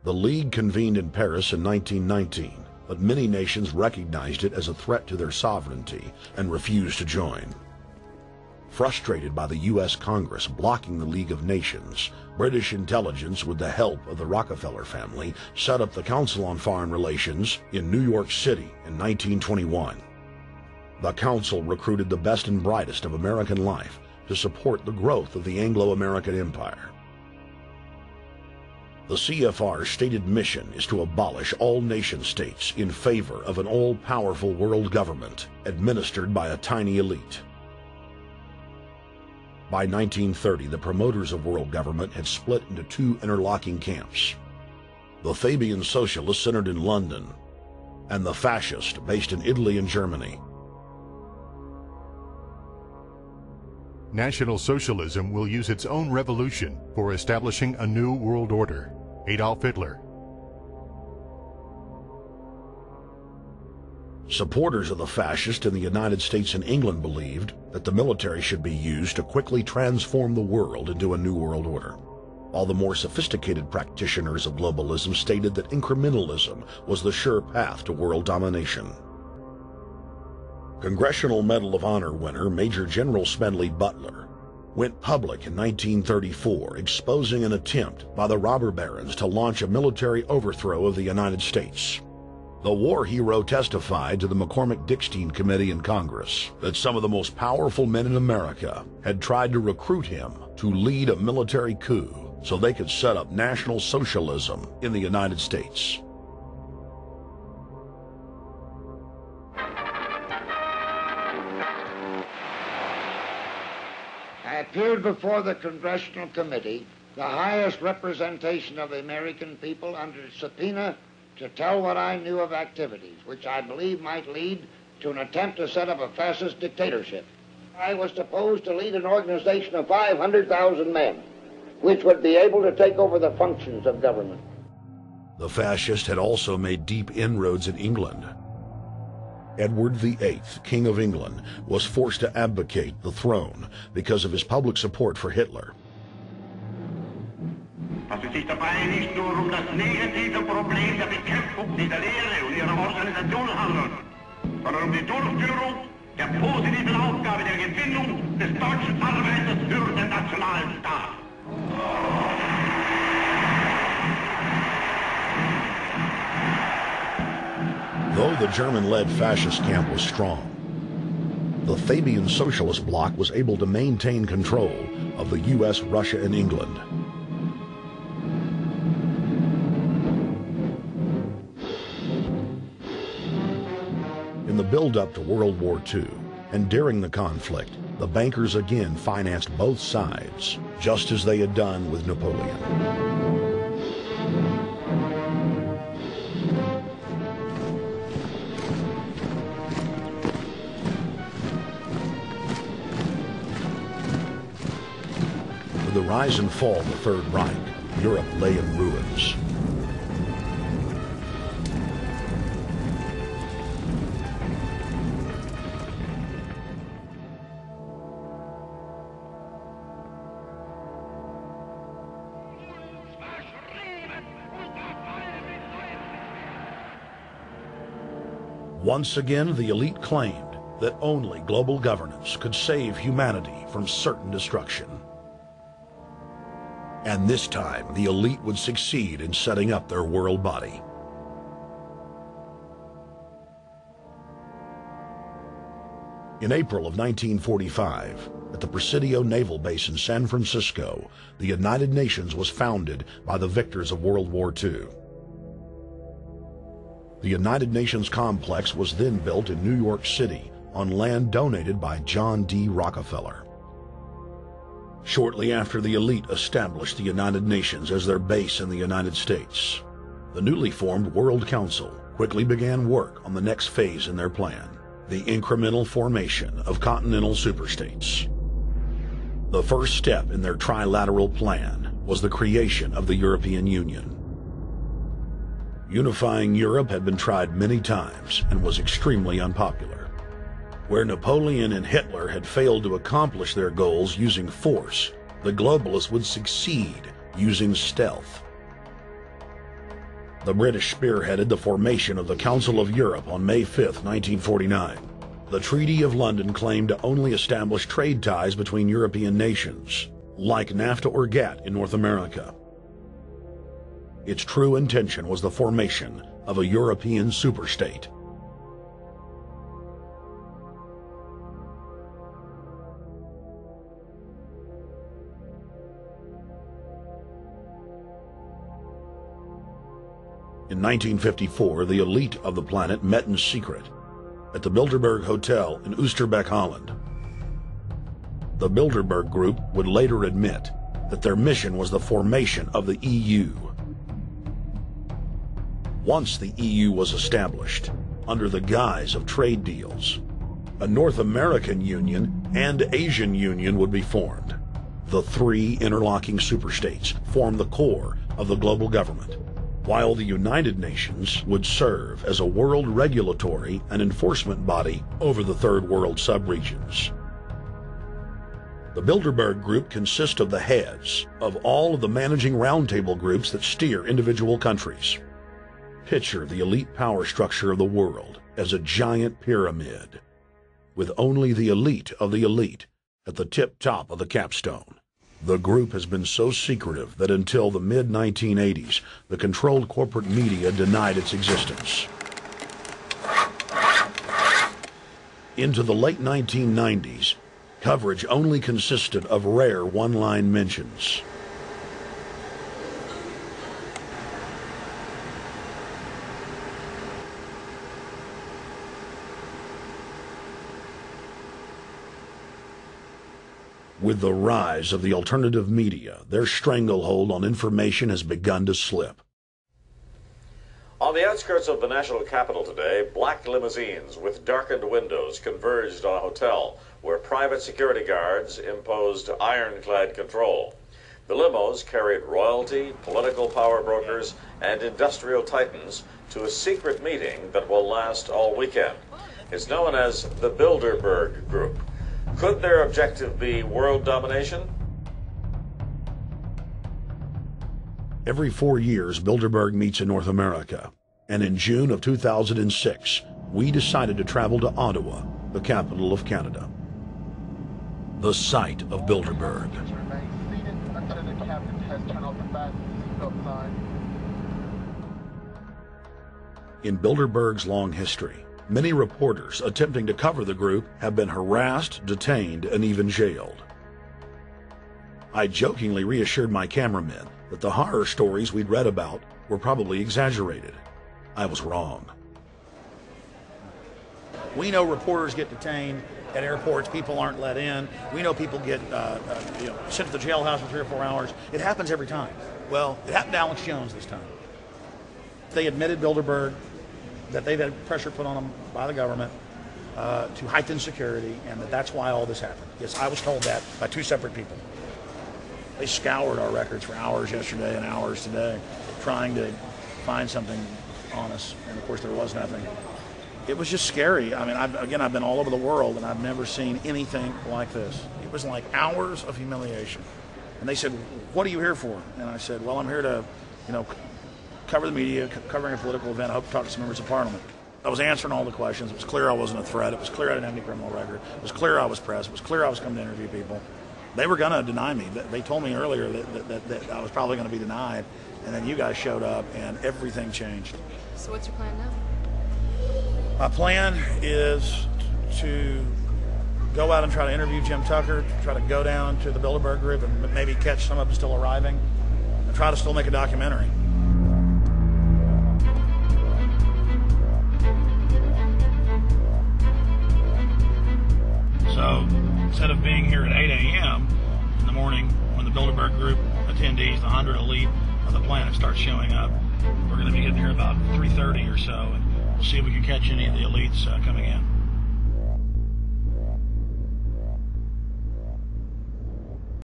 The League convened in Paris in 1919, but many nations recognized it as a threat to their sovereignty and refused to join. Frustrated by the U.S. Congress blocking the League of Nations, British intelligence, with the help of the Rockefeller family, set up the Council on Foreign Relations in New York City in 1921. The Council recruited the best and brightest of American life to support the growth of the Anglo-American Empire. The CFR's stated mission is to abolish all nation-states in favor of an all-powerful world government administered by a tiny elite. By 1930, the promoters of world government had split into two interlocking camps: the Fabian socialists centered in London, and the fascist based in Italy and Germany. National Socialism will use its own revolution for establishing a new world order. Adolf Hitler. Supporters of the fascists in the United States and England believed that the military should be used to quickly transform the world into a new world order, while the more sophisticated practitioners of globalism stated that incrementalism was the sure path to world domination. Congressional Medal of Honor winner Major General Smedley Butler went public in 1934, exposing an attempt by the robber barons to launch a military overthrow of the United States. The war hero testified to the McCormick-Dickstein Committee in Congress that some of the most powerful men in America had tried to recruit him to lead a military coup so they could set up National Socialism in the United States. I appeared before the Congressional Committee, the highest representation of the American people, under subpoena to tell what I knew of activities which I believe might lead to an attempt to set up a fascist dictatorship. I was supposed to lead an organization of 500,000 men, which would be able to take over the functions of government. The fascists had also made deep inroads in England. Edward VIII, King of England, was forced to abdicate the throne because of his public support for Hitler. Was es sich dabei nicht nur das negative Problem der Bekämpfung dieser Lehre und ihrer Organisation handelt, sondern die Durchführung der positiven Aufgabe der Gewinnung des deutschen Arbeiters für den nationalen Staat. Though the German-led fascist camp was strong, the Fabian Socialist bloc was able to maintain control of the U.S., Russia, and England. In the build-up to World War II, and during the conflict, the bankers again financed both sides, just as they had done with Napoleon. With the rise and fall of the Third Reich, Europe lay in ruins. Once again, the elite claimed that only global governance could save humanity from certain destruction. And this time, the elite would succeed in setting up their world body. In April of 1945, at the Presidio Naval Base in San Francisco, the United Nations was founded by the victors of World War II. The United Nations complex was then built in New York City on land donated by John D. Rockefeller. Shortly after the elite established the United Nations as their base in the United States, the newly formed World Council quickly began work on the next phase in their plan, the incremental formation of continental superstates. The first step in their trilateral plan was the creation of the European Union. Unifying Europe had been tried many times and was extremely unpopular. Where Napoleon and Hitler had failed to accomplish their goals using force, the globalists would succeed using stealth. The British spearheaded the formation of the Council of Europe on May 5, 1949. The Treaty of London claimed to only establish trade ties between European nations, like NAFTA or GATT in North America. Its true intention was the formation of a European superstate. In 1954, the elite of the planet met in secret at the Bilderberg Hotel in Oosterbeek, Holland. The Bilderberg Group would later admit that their mission was the formation of the EU. Once the EU was established, under the guise of trade deals, a North American Union and Asian Union would be formed. The three interlocking superstates formed the core of the global government, while the United Nations would serve as a world regulatory and enforcement body over the Third World subregions. The Bilderberg Group consists of the heads of all of the managing roundtable groups that steer individual countries. Picture the elite power structure of the world as a giant pyramid, with only the elite of the elite at the tip top of the capstone. The group has been so secretive that until the mid-1980s, the controlled corporate media denied its existence. Into the late 1990s, coverage only consisted of rare one-line mentions. With the rise of the alternative media, their stranglehold on information has begun to slip. On the outskirts of the national capital today, black limousines with darkened windows converged on a hotel where private security guards imposed ironclad control. The limos carried royalty, political power brokers, and industrial titans to a secret meeting that will last all weekend. It's known as the Bilderberg Group. Could their objective be world domination? Every 4 years, Bilderberg meets in North America, and in June of 2006, we decided to travel to Ottawa, the capital of Canada. The site of Bilderberg. In Bilderberg's long history, many reporters attempting to cover the group have been harassed, detained, and even jailed. I jokingly reassured my cameramen that the horror stories we'd read about were probably exaggerated. I was wrong. We know reporters get detained at airports, people aren't let in. We know people get sent to the jailhouse for 3 or 4 hours. It happens every time. Well, it happened to Alex Jones this time. They admitted Bilderberg that they've had pressure put on them by the government to heighten security, and that's why all this happened. Yes, I was told that by 2 separate people. They scoured our records for hours yesterday and hours today, trying to find something on us, and of course there was nothing. It was just scary. I mean, I've been all over the world, and I've never seen anything like this. It was like hours of humiliation. And they said, "What are you here for?" And I said, "Well, I'm here to, cover the media, covering a political event. I hope to talk to some members of Parliament." I was answering all the questions. It was clear I wasn't a threat. It was clear I didn't have any criminal record. It was clear I was press. It was clear I was coming to interview people. They were going to deny me. They told me earlier that I was probably going to be denied, and then you guys showed up, and everything changed. So what's your plan now? My plan is to go out and try to interview Jim Tucker, try to go down to the Bilderberg Group and maybe catch some of them still arriving, and try to still make a documentary. So instead of being here at 8 a.m. in the morning when the Bilderberg Group attendees, the 100 elite of the planet, start showing up, we're going to be getting here about 3:30 or so, and we'll see if we can catch any of the elites coming in.